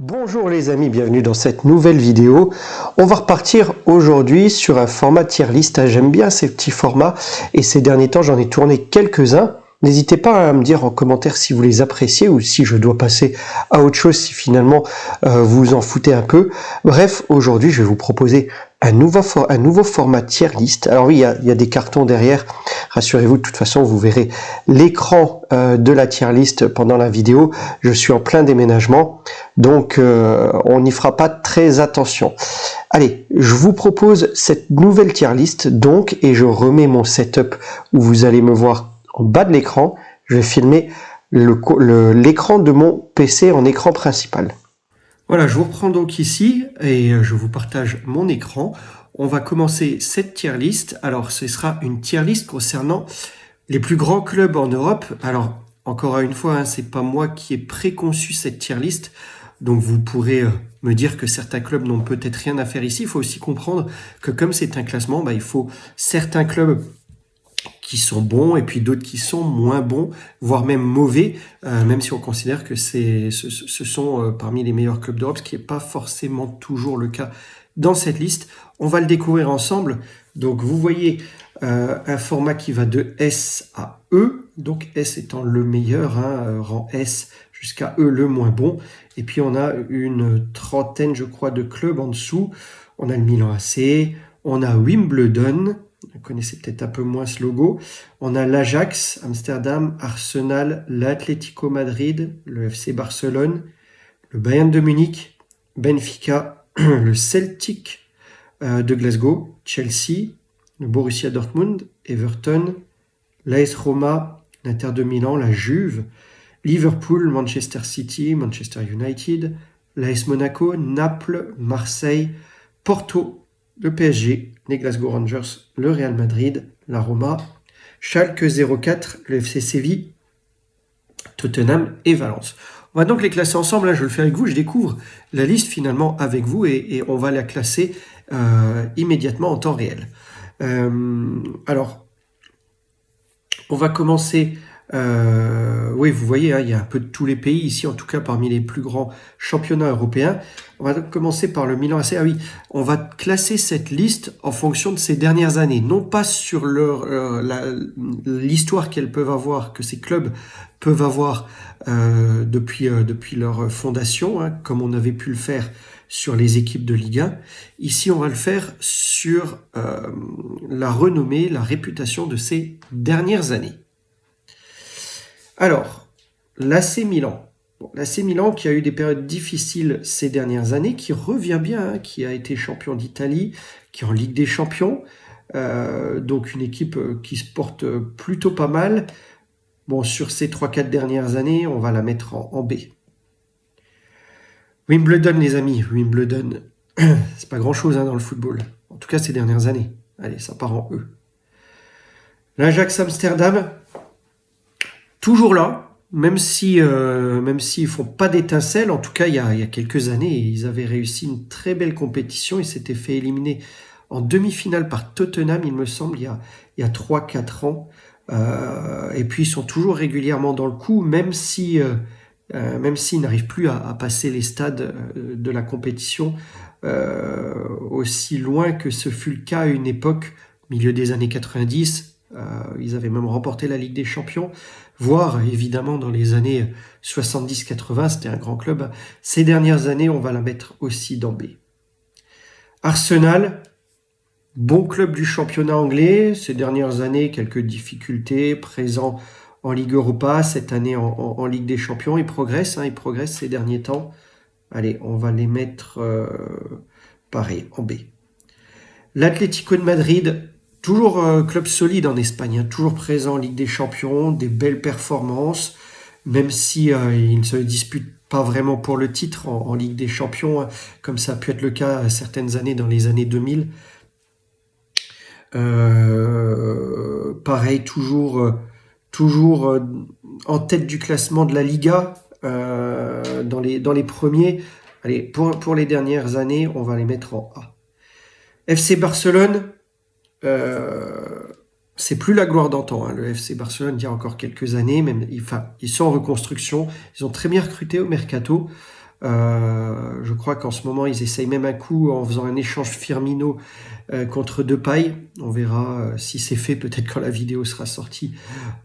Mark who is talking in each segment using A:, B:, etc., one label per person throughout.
A: Bonjour les amis, bienvenue dans cette nouvelle vidéo. On va repartir aujourd'hui sur un format tier list. J'aime bien ces petits formats et ces derniers temps j'en ai tourné quelques-uns. N'hésitez pas à me dire en commentaire si vous les appréciez ou si je dois passer à autre chose si finalement vous en foutez un peu. Bref, aujourd'hui je vais vous proposer un nouveau format tier list. Alors oui, il y a des cartons derrière. Rassurez-vous, de toute façon, vous verrez l'écran de la tier list pendant la vidéo. Je suis en plein déménagement, donc on n'y fera pas très attention. Allez, je vous propose cette nouvelle tier list, donc, et je remets mon setup où vous allez me voir en bas de l'écran. Je vais filmer l'écran de mon PC en écran principal. Voilà, je vous reprends donc ici et je vous partage mon écran. On va commencer cette tier list. Alors, ce sera une tier list concernant les plus grands clubs en Europe. Alors, encore une fois, hein, c'est pas moi qui ai préconçu cette tier list. Donc, vous pourrez me dire que certains clubs n'ont peut-être rien à faire ici. Il faut aussi comprendre que comme c'est un classement, il faut certains clubs qui sont bons et puis d'autres qui sont moins bons, voire même mauvais, même si on considère que ce sont parmi les meilleurs clubs d'Europe, ce qui n'est pas forcément toujours le cas dans cette liste. On va le découvrir ensemble. Donc vous voyez un format qui va de S à E, donc S étant le meilleur, hein, rang S jusqu'à E le moins bon. Et puis on a une trentaine, je crois, de clubs en dessous. On a le Milan AC, on a Wimbledon, vous connaissez peut-être un peu moins ce logo. On a l'Ajax, Amsterdam, Arsenal, l'Atlético Madrid, le FC Barcelone, le Bayern de Munich, Benfica, le Celtic de Glasgow, Chelsea, le Borussia Dortmund, Everton, l'AS Roma, l'Inter de Milan, la Juve, Liverpool, Manchester City, Manchester United, l'AS Monaco, Naples, Marseille, Porto, le PSG, les Glasgow Rangers, le Real Madrid, la Roma, Schalke 04, le FC Séville, Tottenham et Valence. On va donc les classer ensemble. Là, je le fais avec vous. Je découvre la liste finalement avec vous et on va la classer immédiatement en temps réel. Alors, on va commencer. Oui, vous voyez, hein, il y a un peu de tous les pays ici, en tout cas parmi les plus grands championnats européens. On va donc commencer par le Milan AC. Ah oui, on va classer cette liste en fonction de ces dernières années, non pas sur l'histoire qu'elles peuvent avoir, que ces clubs peuvent avoir depuis leur fondation, hein, comme on avait pu le faire sur les équipes de Ligue 1. Ici, on va le faire sur la renommée, la réputation de ces dernières années. Alors, l'AC Milan. L'AC Milan qui a eu des périodes difficiles ces dernières années, qui revient bien, hein, qui a été champion d'Italie, qui est en Ligue des Champions. Donc une équipe qui se porte plutôt pas mal. Bon, sur ces 3-4 dernières années, on va la mettre en B. Wimbledon, les amis. Wimbledon, c'est pas grand-chose hein, dans le football. En tout cas, ces dernières années. Allez, ça part en E. L'Ajax Amsterdam, toujours là, même s'ils font pas d'étincelles, en tout cas il y a quelques années, ils avaient réussi une très belle compétition. Ils s'étaient fait éliminer en demi-finale par Tottenham, il me semble, il y a 3-4 ans. Et puis ils sont toujours régulièrement dans le coup, même s'ils n'arrivent plus à passer les stades de la compétition aussi loin que ce fut le cas à une époque, milieu des années 90. Ils avaient même remporté la Ligue des Champions, voire évidemment dans les années 70-80, c'était un grand club. Ces dernières années, on va la mettre aussi dans B. Arsenal, bon club du championnat anglais. Ces dernières années, quelques difficultés, présent en Ligue Europa, cette année en Ligue des Champions. Ils progressent ces derniers temps. Allez, on va les mettre pareil, en B. L'Atlético de Madrid, toujours club solide en Espagne, hein, toujours présent en Ligue des Champions, des belles performances, même si il ne se dispute pas vraiment pour le titre en Ligue des Champions, hein, comme ça a pu être le cas certaines années dans les années 2000. Pareil, toujours en tête du classement de la Liga, dans les premiers. Allez, pour les dernières années, on va les mettre en A. FC Barcelone, c'est plus la gloire d'antan, hein, le FC Barcelone, il y a encore quelques années, ils sont en reconstruction, ils ont très bien recruté au mercato, Je crois qu'en ce moment, ils essayent même un coup en faisant un échange Firmino contre Depay. On verra si c'est fait peut-être quand la vidéo sera sortie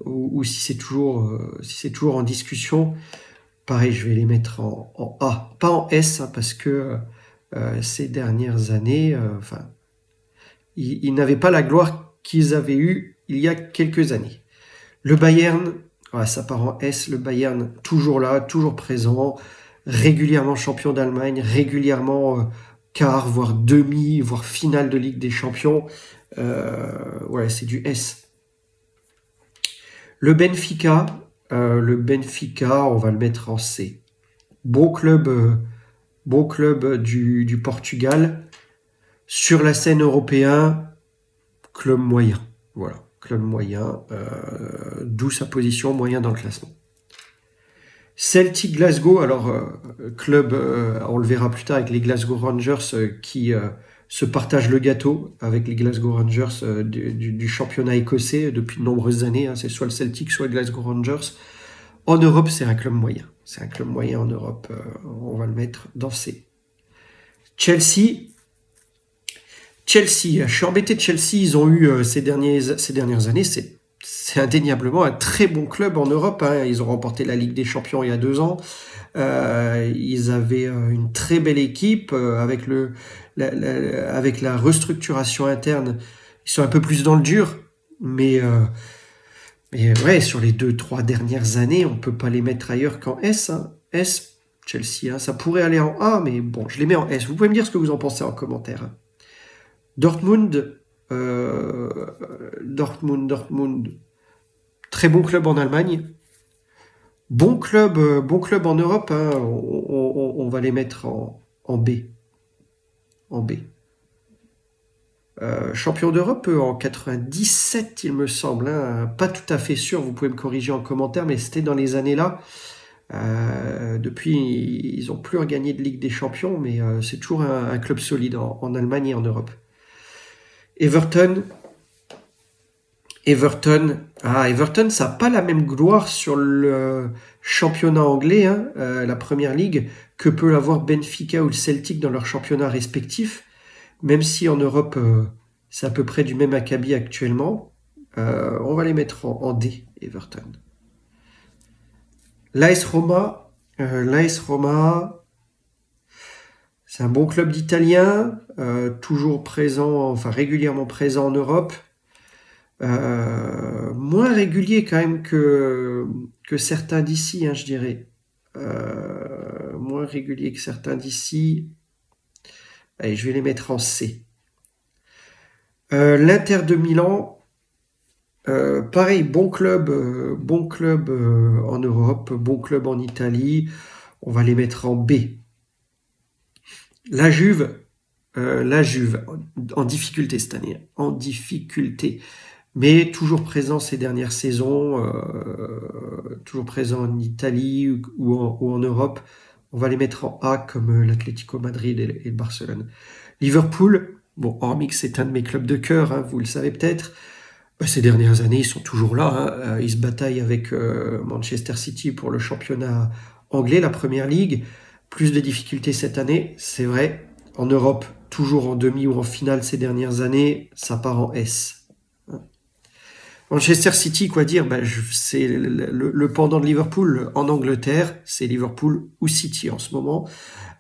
A: ou si c'est toujours en discussion. Pareil, je vais les mettre en A, pas en S, hein, parce que ces dernières années, ils n'avaient pas la gloire qu'ils avaient eue il y a quelques années. Le Bayern, ça part en S, le Bayern toujours là, toujours présent, régulièrement champion d'Allemagne, régulièrement quart, voire demi, voire finale de Ligue des Champions. C'est du S. Le Benfica, on va le mettre en C. Bon club du Portugal. Sur la scène européenne, club moyen. Voilà, club moyen, d'où sa position moyen dans le classement. Celtic Glasgow, alors club, on le verra plus tard avec les Glasgow Rangers qui se partagent le gâteau avec les Glasgow Rangers du championnat écossais depuis de nombreuses années. Hein, c'est soit le Celtic, soit Glasgow Rangers. En Europe, c'est un club moyen. C'est un club moyen en Europe. On va le mettre dans C. Chelsea, je suis embêté de Chelsea. Ils ont eu ces dernières années, c'est indéniablement un très bon club en Europe. Hein. Ils ont remporté la Ligue des Champions il y a 2 ans. Ils avaient une très belle équipe avec la restructuration interne. Ils sont un peu plus dans le dur, mais ouais, sur les 2-3 dernières années, on peut pas les mettre ailleurs qu'en S. Hein. S, Chelsea, hein. Ça pourrait aller en A, mais bon, je les mets en S. Vous pouvez me dire ce que vous en pensez en commentaire. Hein. Dortmund, très bon club en Allemagne. Bon club en Europe. Hein. On va les mettre en B. En B. Champion d'Europe en 97, il me semble. Hein. Pas tout à fait sûr, vous pouvez me corriger en commentaire, mais c'était dans les années-là. Depuis, ils n'ont plus regagné de Ligue des Champions, mais c'est toujours un club solide en Allemagne et en Europe. Everton, ça n'a pas la même gloire sur le championnat anglais, hein, la Première Ligue, que peut l'avoir Benfica ou le Celtic dans leurs championnats respectifs, même si en Europe, c'est à peu près du même acabit actuellement. On va les mettre en D, Everton. L'AS Roma, c'est un bon club d'Italiens, toujours présent, régulièrement présent en Europe. Moins régulier quand même que certains d'ici, hein, je dirais. Moins régulier que certains d'ici. Allez, je vais les mettre en C. L'Inter de Milan, pareil, bon club en Europe, bon club en Italie. On va les mettre en B. La Juve en difficulté cette année, en difficulté, mais toujours présent ces dernières saisons, toujours présent en Italie ou en Europe. On va les mettre en A comme l'Atlético Madrid et le Barcelone. Liverpool, bon, hormis que c'est un de mes clubs de cœur, hein, vous le savez peut-être, ces dernières années, ils sont toujours là. Hein, ils se bataillent avec Manchester City pour le championnat anglais, la Première Ligue. Plus de difficultés cette année, c'est vrai. En Europe, toujours en demi ou en finale ces dernières années, ça part en S. Manchester City, quoi dire, c'est le pendant de Liverpool en Angleterre, c'est Liverpool ou City en ce moment.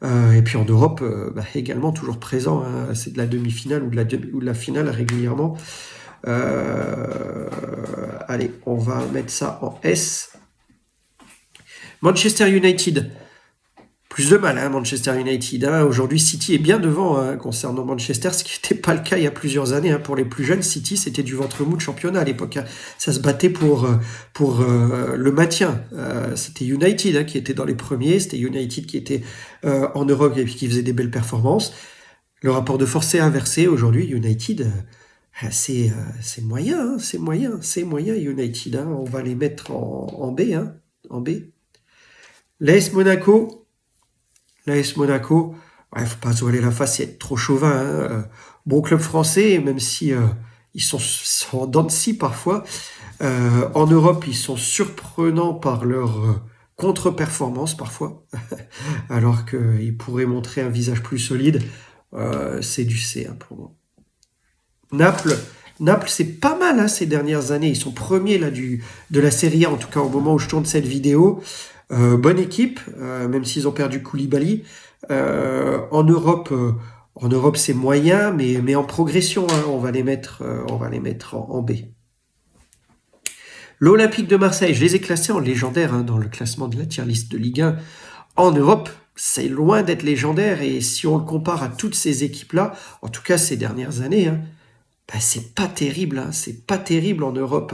A: Et puis en Europe, également toujours présent. Hein, c'est de la demi-finale ou de la finale régulièrement. Allez, on va mettre ça en S. Manchester United. Plus de mal, hein, Manchester United. Hein. Aujourd'hui, City est bien devant hein, concernant Manchester, ce qui n'était pas le cas il y a plusieurs années. Hein. Pour les plus jeunes, City, c'était du ventre mou de championnat à l'époque. Hein. Ça se battait pour le maintien. C'était United hein, qui était dans les premiers. C'était United qui était en Europe et qui faisait des belles performances. Le rapport de force est inversé. Aujourd'hui, United, c'est moyen. Hein, c'est moyen United. Hein. On va les mettre en B. Hein, en B. L'AS Monaco, ouais, faut pas se voiler la face et être trop chauvin. Hein. Bon club français, même si ils sont en dents de scie parfois. En Europe, ils sont surprenants par leur contre-performance parfois, alors qu'il pourrait montrer un visage plus solide. C'est du C pour moi. Naples, c'est pas mal ces dernières années. Ils sont premiers là, de la Serie A, en tout cas au moment où je tourne cette vidéo. Bonne équipe, même s'ils ont perdu Koulibaly. En Europe, c'est moyen, mais en progression. On va les mettre en B. L'Olympique de Marseille, je les ai classés en légendaire dans le classement de la tier list de Ligue 1. En Europe, c'est loin d'être légendaire, et si on le compare à toutes ces équipes-là, en tout cas ces dernières années, c'est pas terrible. C'est pas terrible en Europe.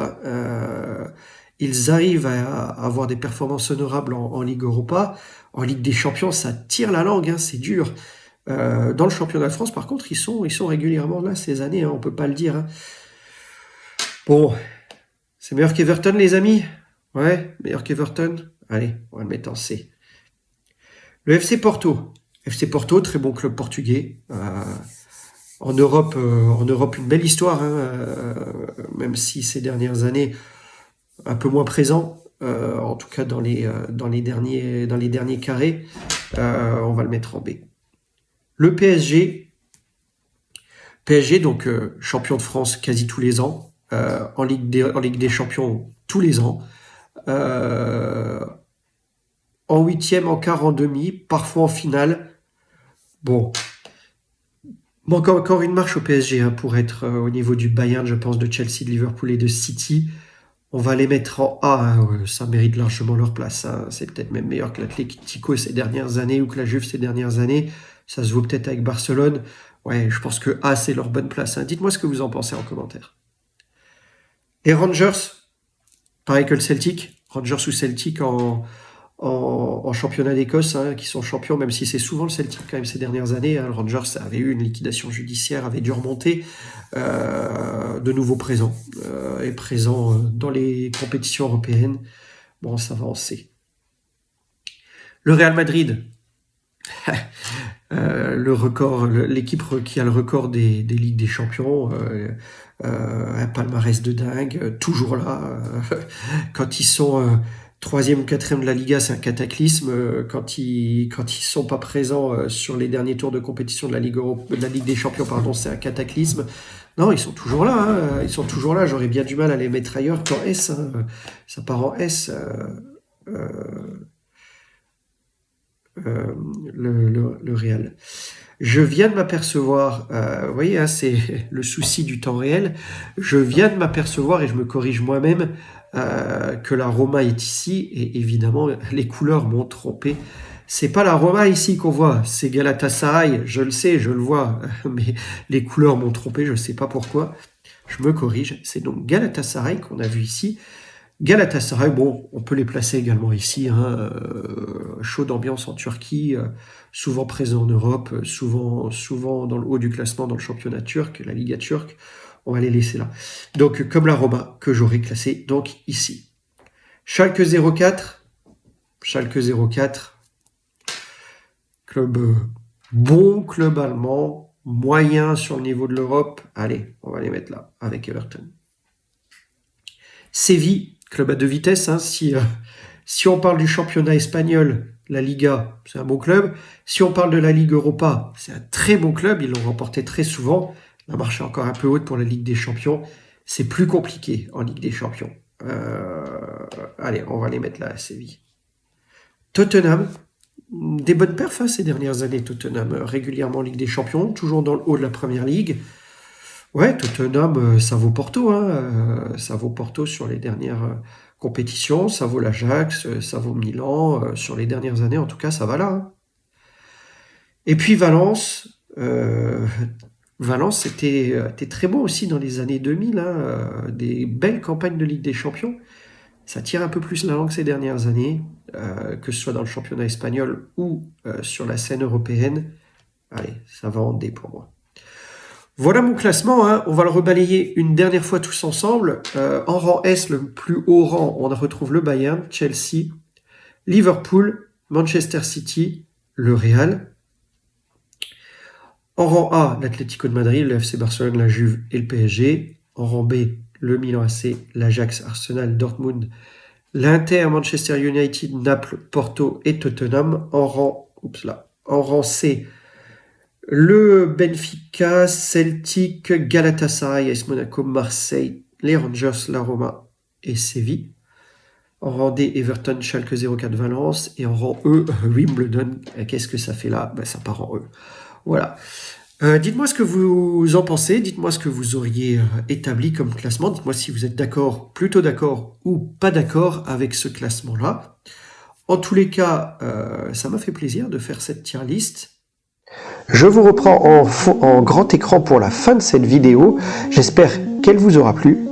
A: Ils arrivent à avoir des performances honorables en Ligue Europa. En Ligue des Champions, ça tire la langue, c'est dur. Dans le championnat de France, par contre, ils sont régulièrement là ces années, on peut pas le dire. Bon, c'est meilleur qu'Everton, les amis? Ouais, meilleur qu'Everton? Allez, on va le mettre en C. Le FC Porto. FC Porto, très bon club portugais. En Europe, une belle histoire, même si ces dernières années, un peu moins présent, en tout cas dans les derniers carrés. On va le mettre en B. Le PSG, donc champion de France quasi tous les ans, en Ligue des Champions tous les ans, en huitième, en quart, en demi, parfois en finale. Bon, manque encore une marche au PSG pour être au niveau du Bayern, je pense, de Chelsea, de Liverpool et de City. On va les mettre en A, ça mérite largement leur place. C'est peut-être même meilleur que l'Atlético ces dernières années ou que la Juve ces dernières années. Ça se vaut peut-être avec Barcelone. Ouais, je pense que A, c'est leur bonne place. Dites-moi ce que vous en pensez en commentaire. Les Rangers, pareil que le Celtic. Rangers ou Celtic en championnat d'Écosse, qui sont champions, même si c'est souvent le Celtic quand même ces dernières années. Le Rangers avait eu une liquidation judiciaire, avait dû remonter, de nouveau présent, et présent dans les compétitions européennes. Bon, ça va en C. Le Real Madrid, le record, l'équipe qui a le record des Ligues des Champions, un palmarès de dingue, toujours là. Quand ils sont troisième ou quatrième de la Liga, c'est un cataclysme. Quand ils sont pas présents sur les derniers tours de compétition de la Ligue des Champions, c'est un cataclysme. Non, ils sont toujours là. Ils sont toujours là. J'aurais bien du mal à les mettre ailleurs qu'en S. Ça part en S. Le Real. Je viens de m'apercevoir, vous voyez, c'est le souci du temps réel, je viens de m'apercevoir, et je me corrige moi-même, que la Roma est ici, et évidemment, les couleurs m'ont trompé. C'est pas la Roma ici qu'on voit, c'est Galatasaray, je le sais, je le vois, mais les couleurs m'ont trompé, je sais pas pourquoi. Je me corrige, c'est donc Galatasaray qu'on a vu ici. Galatasaray, bon, on peut les placer également ici, chaud d'ambiance en Turquie, souvent présent en Europe, souvent dans le haut du classement dans le championnat turc, la Liga turque. On va les laisser là. Donc, comme la Roma, que j'aurais classé donc ici. Schalke 04, club bon club allemand, moyen sur le niveau de l'Europe. Allez, on va les mettre là, avec Everton. Séville, club à deux vitesses. Si on parle du championnat espagnol, la Liga, c'est un bon club. Si on parle de la Ligue Europa, c'est un très bon club. Ils l'ont remporté très souvent. La marche est encore un peu haute pour la Ligue des Champions. C'est plus compliqué en Ligue des Champions. Allez, on va les mettre là à Séville. Tottenham, des bonnes perfs ces dernières années. Tottenham, régulièrement en Ligue des Champions, toujours dans le haut de la Première Ligue. Ouais, Tottenham, ça vaut Porto, ça vaut Porto sur les dernières compétitions, ça vaut l'Ajax, ça vaut Milan, sur les dernières années, en tout cas, ça va là. Et puis Valence, était très bon aussi dans les années 2000, des belles campagnes de Ligue des Champions. Ça tire un peu plus la langue ces dernières années, que ce soit dans le championnat espagnol ou sur la scène européenne. Allez, ça va en D pour moi. Voilà mon classement, on va le rebalayer une dernière fois tous ensemble. En rang S, le plus haut rang, on retrouve le Bayern, Chelsea, Liverpool, Manchester City, le Real. En rang A, l'Atlético de Madrid, le FC Barcelone, la Juve et le PSG. En rang B, le Milan AC, l'Ajax, Arsenal, Dortmund, L'Inter, Manchester United, Naples, Porto et Tottenham. En rang C, le Benfica, Celtic, Galatasaray, AS Monaco, Marseille, les Rangers, la Roma et Séville. En rang D, Everton, Schalke 04, Valence. Et en rang E, Wimbledon. Qu'est-ce que ça fait là? Ça part en E. Voilà. Dites-moi ce que vous en pensez, dites-moi ce que vous auriez établi comme classement, dites-moi si vous êtes d'accord, plutôt d'accord ou pas d'accord avec ce classement-là. En tous les cas, ça m'a fait plaisir de faire cette tier list. Je vous reprends en grand écran pour la fin de cette vidéo. J'espère qu'elle vous aura plu.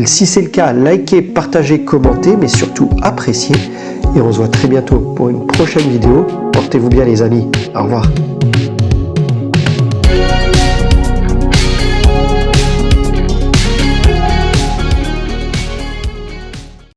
A: Si c'est le cas, likez, partagez, commentez, mais surtout appréciez. Et on se voit très bientôt pour une prochaine vidéo. Portez-vous bien les amis. Au revoir.